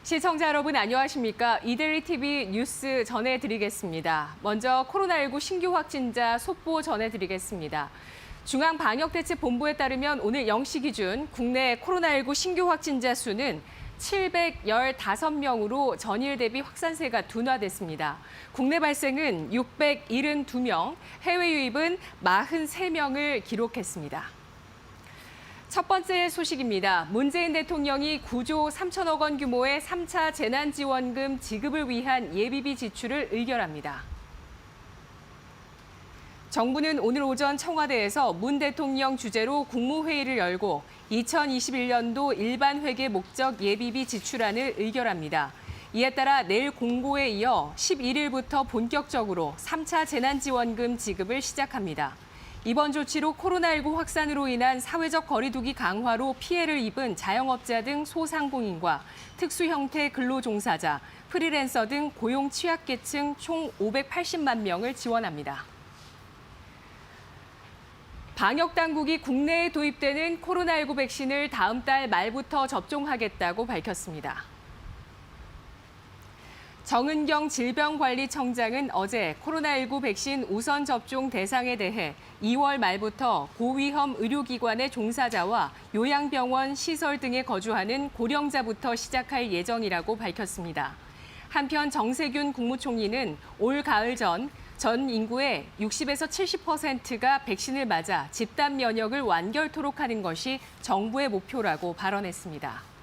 시청자 여러분 안녕하십니까? 이데일리 TV 뉴스 전해드리겠습니다. 먼저 코로나19 신규 확진자 속보 전해드리겠습니다. 중앙방역대책본부에 따르면 오늘 0시 기준 국내 코로나19 신규 확진자 수는 715명으로 전일 대비 확산세가 둔화됐습니다. 국내 발생은 672명, 해외 유입은 43명을 기록했습니다. 첫 번째 소식입니다. 문재인 대통령이 9조 3천억 원 규모의 3차 재난지원금 지급을 위한 예비비 지출을 의결합니다. 정부는 오늘 오전 청와대에서 문 대통령 주재로 국무회의를 열고 2021년도 일반회계 목적 예비비 지출안을 의결합니다. 이에 따라 내일 공고에 이어 11일부터 본격적으로 3차 재난지원금 지급을 시작합니다. 이번 조치로 코로나19 확산으로 인한 사회적 거리두기 강화로 피해를 입은 자영업자 등 소상공인과 특수 형태 근로종사자, 프리랜서 등 고용 취약계층 총 580만 명을 지원합니다. 방역당국이 국내에 도입되는 코로나19 백신을 다음 달 말부터 접종하겠다고 밝혔습니다. 정은경 질병관리청장은 어제 코로나19 백신 우선 접종 대상에 대해 2월 말부터 고위험 의료기관의 종사자와 요양병원 시설 등에 거주하는 고령자부터 시작할 예정이라고 밝혔습니다. 한편 정세균 국무총리는 올 가을 전 인구의 60에서 70%가 백신을 맞아 집단 면역을 완결토록 하는 것이 정부의 목표라고 발언했습니다.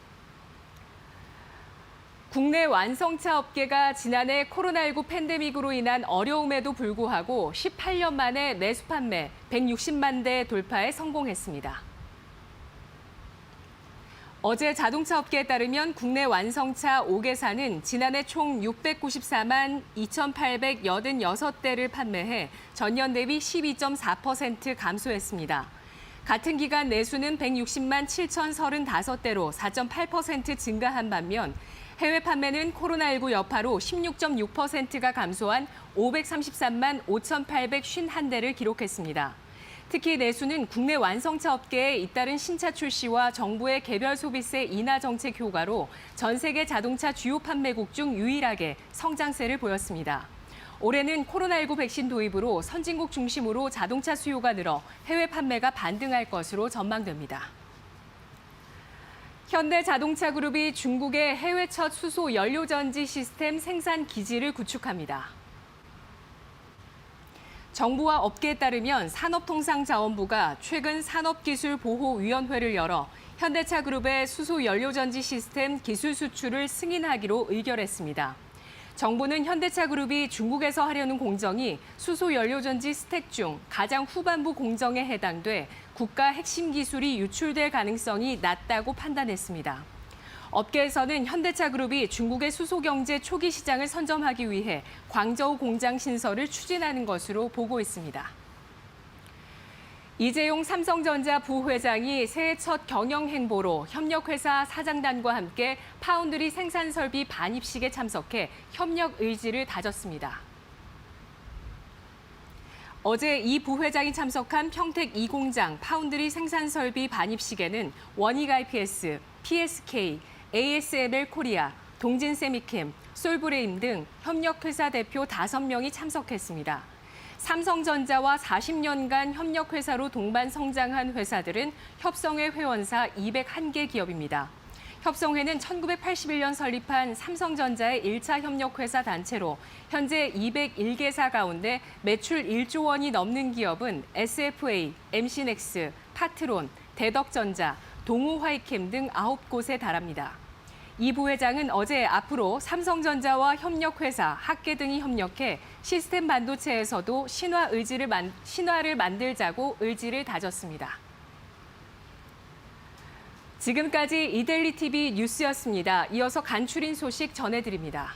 국내 완성차 업계가 지난해 코로나19 팬데믹으로 인한 어려움에도 불구하고 18년 만에 내수 판매 160만 대 돌파에 성공했습니다. 어제 자동차 업계에 따르면 국내 완성차 5개사는 지난해 총 694만 2,886대를 판매해 전년 대비 12.4% 감소했습니다. 같은 기간 내수는 160만 7,035대로 4.8% 증가한 반면 해외 판매는 코로나19 여파로 16.6%가 감소한 533만 5,851대를 기록했습니다. 특히 내수는 국내 완성차 업계에 잇따른 신차 출시와 정부의 개별 소비세 인하 정책 효과로 전 세계 자동차 주요 판매국 중 유일하게 성장세를 보였습니다. 올해는 코로나19 백신 도입으로 선진국 중심으로 자동차 수요가 늘어 해외 판매가 반등할 것으로 전망됩니다. 현대자동차그룹이 중국의 해외 첫 수소 연료전지 시스템 생산 기지를 구축합니다. 정부와 업계에 따르면 산업통상자원부가 최근 산업기술보호위원회를 열어 현대차그룹의 수소 연료전지 시스템 기술 수출을 승인하기로 의결했습니다. 정부는 현대차그룹이 중국에서 하려는 공정이 수소 연료전지 스택 중 가장 후반부 공정에 해당돼 국가 핵심 기술이 유출될 가능성이 낮다고 판단했습니다. 업계에서는 현대차그룹이 중국의 수소 경제 초기 시장을 선점하기 위해 광저우 공장 신설을 추진하는 것으로 보고 있습니다. 이재용 삼성전자 부회장이 새해 첫 경영 행보로 협력회사 사장단과 함께 파운드리 생산 설비 반입식에 참석해 협력 의지를 다졌습니다. 어제 이 부회장이 참석한 평택 2공장 파운드리 생산 설비 반입식에는 원익 IPS, PSK, ASML 코리아, 동진세미캠, 솔브레임 등 협력회사 대표 5명이 참석했습니다. 삼성전자와 40년간 협력회사로 동반 성장한 회사들은 협성회 회원사 201개 기업입니다. 협성회는 1981년 설립한 삼성전자의 1차 협력회사 단체로 현재 201개사 가운데 매출 1조 원이 넘는 기업은 SFA, MC넥스, 파트론, 대덕전자, 동우화이캠 등 9곳에 달합니다. 이 부회장은 어제 앞으로 삼성전자와 협력회사, 학계 등이 협력해 시스템 반도체에서도 신화를 만들자고 의지를 다졌습니다. 지금까지 이데일리 TV 뉴스였습니다. 이어서 간추린 소식 전해드립니다.